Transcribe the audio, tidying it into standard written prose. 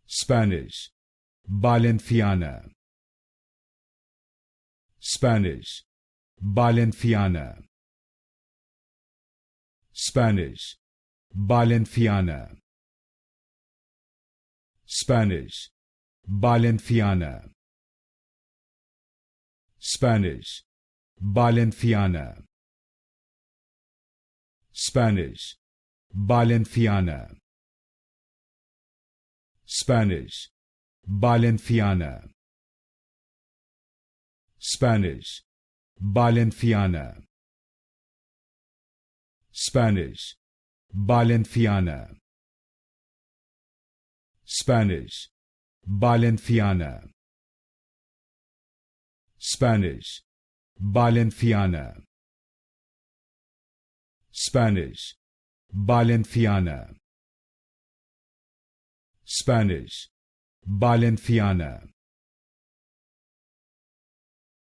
Spanish, Valenciana. Spanish, Valenciana. Spanish, Valenciana. Spanish, Valenciana. Spanish, Valenciana. Spanish, Valenciana. Spanish, Valenciana. Spanish, Valenciana. Spanish, Valenciana. Spanish, Valenciana. Spanish, Valenciana. Spanish, Valenciana. Spanish, Valenciana.